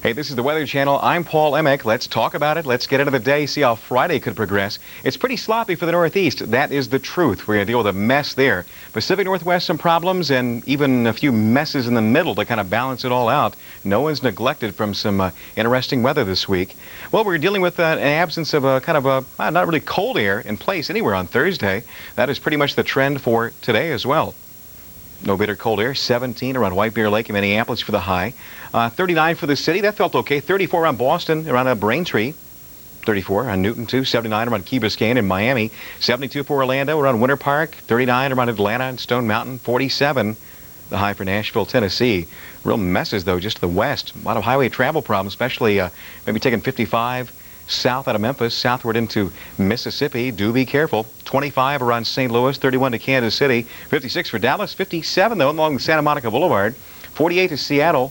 Hey, this is the Weather Channel. I'm Paul Emick. Let's talk about it. Let's get into the day, see how Friday could progress. It's pretty sloppy for the Northeast. That is the truth. We're going to deal with a mess there. Pacific Northwest, some problems, and even a few messes in the middle to kind of balance it all out. No one's neglected from some interesting weather this week. Well, we're dealing with an absence of a kind of a not really cold air in place anywhere on Thursday. That is pretty much the trend for today as well. No bitter cold air, 17 around White Bear Lake in Minneapolis for the high. 39 for the city, that felt okay. 34 around Boston, around Braintree. 34 on Newton, too. 79 around Key Biscayne and Miami. 72 for Orlando, around Winter Park. 39 around Atlanta and Stone Mountain. 47, the high for Nashville, Tennessee. Real messes, though, just to the west. A lot of highway travel problems, especially maybe taking 55 south out of Memphis, southward into Mississippi. Do be careful. 25 around St. Louis, 31 to Kansas City, 56 for Dallas, 57 though along Santa Monica Boulevard, 48 to Seattle.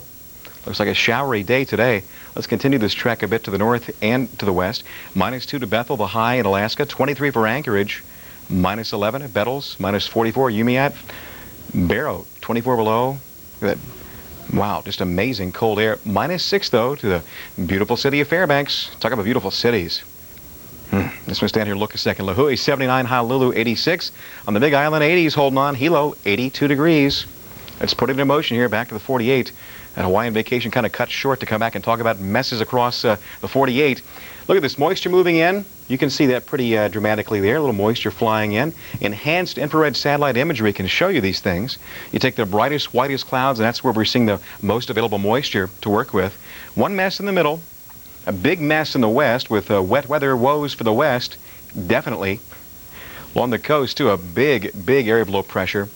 Looks like a showery day today. Let's continue this trek a bit to the north and to the west. -2 to Bethel, the high in Alaska, 23 for Anchorage, -11 at Bettles, -44 Umiat, Barrow, 24 below. Look at that. Wow, just amazing cold air. -6, though, to the beautiful city of Fairbanks. Talk about beautiful cities. Let's stand here and look a second. Lihue, 79. Honolulu, 86. On the Big Island, 80s holding on. Hilo, 82 degrees. Let's put it in motion here, back to the 48. That Hawaiian vacation kind of cut short to come back and talk about messes across the 48. Look at this moisture moving in. You can see that pretty dramatically there. A little moisture flying in. Enhanced infrared satellite imagery can show you these things. You take the brightest, whitest clouds, and that's where we're seeing the most available moisture to work with. One mess in the middle. A big mess in the west with wet weather woes for the west. Definitely. Along the coast, too, a big area of low pressure.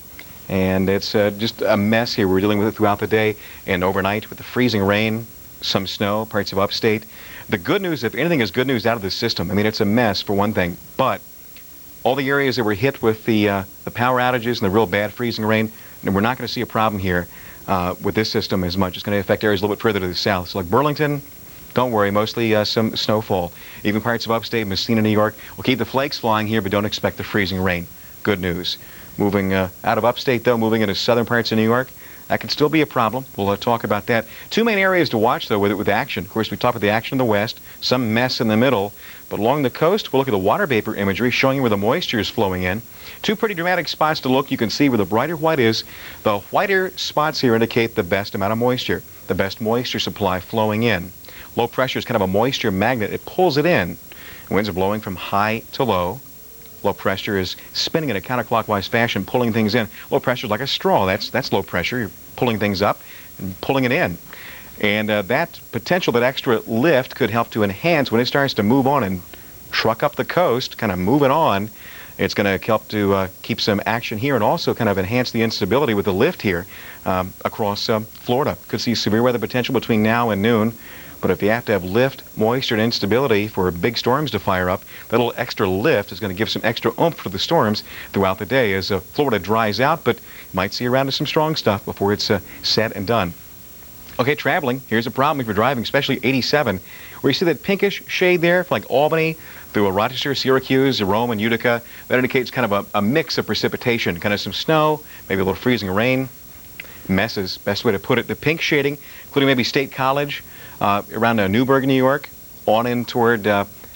And it's just a mess here we're dealing with it throughout the day and overnight with the freezing rain, some snow, parts of upstate. The good news, if anything, is good news out of this system. I mean, it's a mess for one thing, but all the areas that were hit with the power outages and the real bad freezing rain, and we're not going to see a problem here with this system as much. It's going to affect areas a little bit further to the south. So like Burlington, don't worry, mostly some snowfall. Even parts of upstate, Messina, New York, we'll keep the flakes flying here, but don't expect the freezing rain. Good news. Moving out of upstate, though, moving into southern parts of New York, that could still be a problem. We'll talk about that. Two main areas to watch, though, with action. Of course, we talked about the action in the west, some mess in the middle. But along the coast, we'll look at the water vapor imagery showing you where the moisture is flowing in. Two pretty dramatic spots to look. You can see where the brighter white is. The whiter spots here indicate the best amount of moisture, the best moisture supply flowing in. Low pressure is kind of a moisture magnet. It pulls it in. Winds are blowing from high to low. Low pressure is spinning in a counterclockwise fashion, pulling things in. Low pressure is like a straw. That's low pressure. You're pulling things up and pulling it in. And that potential, that extra lift could help to enhance when it starts to move on and truck up the coast, kind of move it on. It's going to help to keep some action here and also kind of enhance the instability with the lift here across Florida. Could see severe weather potential between now and noon. But if you have to have lift, moisture, and instability for big storms to fire up, that little extra lift is going to give some extra oomph for the storms throughout the day as Florida dries out, but you might see around to some strong stuff before it's said and done. Okay, traveling, here's a problem if you're driving, especially 87, where you see that pinkish shade there, like Albany, through Rochester, Syracuse, Rome, and Utica. That indicates kind of a mix of precipitation, kind of some snow, maybe a little freezing rain. Messes, best way to put it. The pink shading, including maybe State College, around Newburgh, New York, on in toward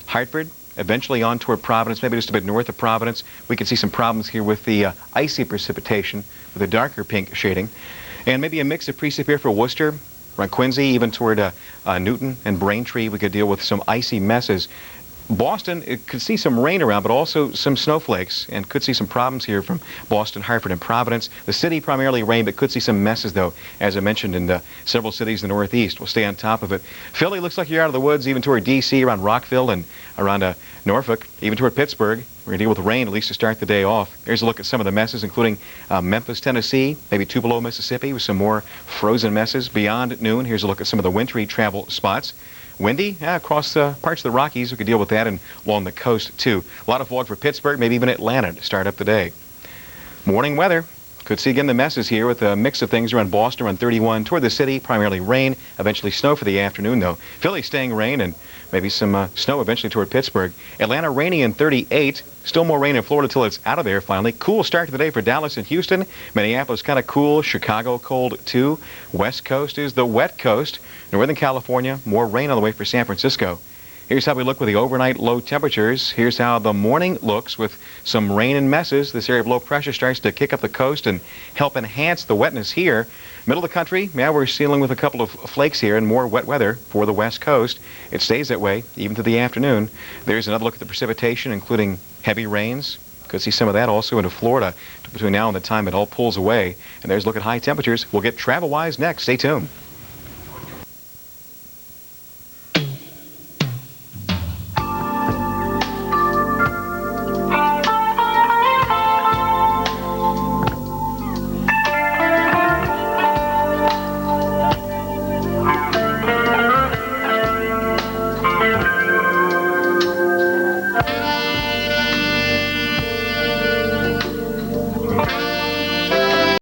Hartford, eventually on toward Providence, maybe just a bit north of Providence. We can see some problems here with the icy precipitation with a darker pink shading. And maybe a mix of precip here for Worcester, around Quincy, even toward Newton and Braintree. We could deal with some icy messes. Boston, it could see some rain around, but also some snowflakes, and could see some problems here from Boston, Hartford, and Providence. The city primarily rain, but could see some messes, though, as I mentioned, in several cities in the Northeast. We'll stay on top of it. Philly looks like you're out of the woods, even toward D.C., around Rockville, and around Norfolk, even toward Pittsburgh. We're going to deal with rain, at least to start the day off. Here's a look at some of the messes, including Memphis, Tennessee, maybe Tupelo, Mississippi, with some more frozen messes. Beyond noon, here's a look at some of the wintry travel spots. Windy across parts of the Rockies. We could deal with that, and along the coast, too. A lot of fog for Pittsburgh, maybe even Atlanta to start up the day. Morning weather. Could see again the messes here with a mix of things around Boston, around 31 toward the city. Primarily rain, eventually snow for the afternoon, though. Philly staying rain and maybe some snow eventually toward Pittsburgh. Atlanta rainy and 38. Still more rain in Florida till it's out of there finally. Cool start to the day for Dallas and Houston. Minneapolis kind of cool. Chicago cold too. West Coast is the wet coast. Northern California, more rain on the way for San Francisco. Here's how we look with the overnight low temperatures. Here's how the morning looks with some rain and messes. This area of low pressure starts to kick up the coast and help enhance the wetness here. Middle of the country, yeah, we're dealing with a couple of flakes here and more wet weather for the west coast. It stays that way even through the afternoon. There's another look at the precipitation, including heavy rains. Could see some of that also into Florida between now and the time it all pulls away. And there's a look at high temperatures. We'll get travel-wise next. Stay tuned.